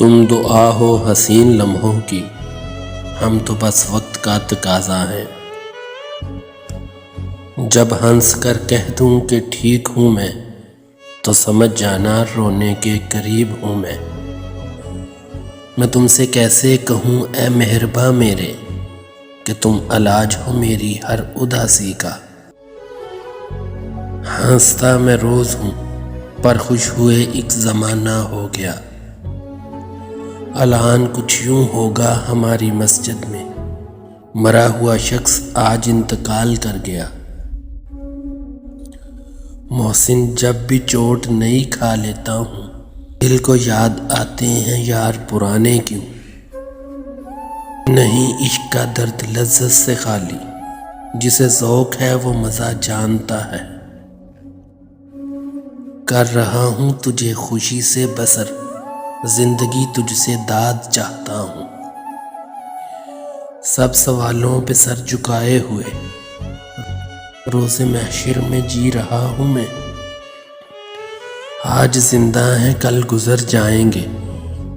تم دعا ہو حسین لمحوں کی، ہم تو بس وقت کا تقاضا ہیں۔ جب ہنس کر کہہ دوں کہ ٹھیک ہوں میں، تو سمجھ جانا رونے کے قریب ہوں میں۔ میں تم سے کیسے کہوں اے مہرباں میرے، کہ تم علاج ہو میری ہر اداسی کا۔ ہنستا میں روز ہوں پر خوش ہوئے ایک زمانہ ہو گیا۔ الان کچھ یوں ہوگا ہماری مسجد میں، مرا ہوا شخص آج انتقال کر گیا۔ محسن جب بھی چوٹ نئی کھا لیتا ہوں، دل کو یاد آتے ہیں یار پرانے کیوں۔ نہیں عشق کا درد لذت سے خالی، جسے ذوق ہے وہ مزہ جانتا ہے۔ کر رہا ہوں تجھے خوشی سے بسر، زندگی تجھ سے داد چاہتا ہوں۔ سب سوالوں پہ سر جھکائے ہوئے، روز محشر میں جی رہا ہوں میں۔ آج زندہ ہیں کل گزر جائیں گے،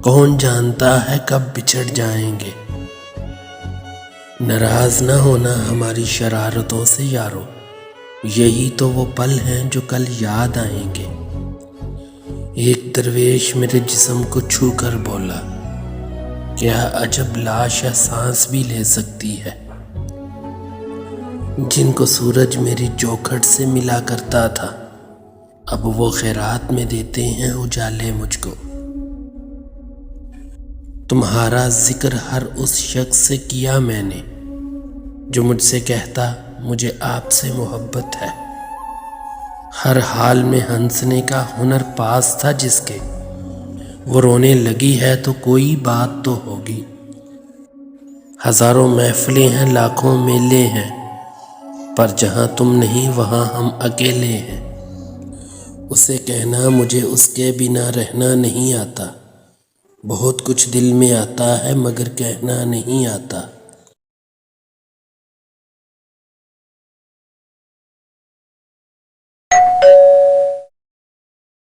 کون جانتا ہے کب بچھڑ جائیں گے۔ ناراض نہ ہونا ہماری شرارتوں سے یارو، یہی تو وہ پل ہیں جو کل یاد آئیں گے۔ ایک درویش میرے جسم کو چھو کر بولا، کیا عجب لاش ہے سانس بھی لے سکتی ہے۔ جن کو سورج میری چوکھٹ سے ملا کرتا تھا، اب وہ خیرات میں دیتے ہیں اجالے مجھ کو۔ تمہارا ذکر ہر اس شخص سے کیا میں نے، جو مجھ سے کہتا مجھے آپ سے محبت ہے۔ ہر حال میں ہنسنے کا ہنر پاس تھا جس کے، وہ رونے لگی ہے تو کوئی بات تو ہوگی۔ ہزاروں محفلیں ہیں لاکھوں میلے ہیں، پر جہاں تم نہیں وہاں ہم اکیلے ہیں۔ اسے کہنا مجھے اس کے بنا رہنا نہیں آتا، بہت کچھ دل میں آتا ہے مگر کہنا نہیں آتا۔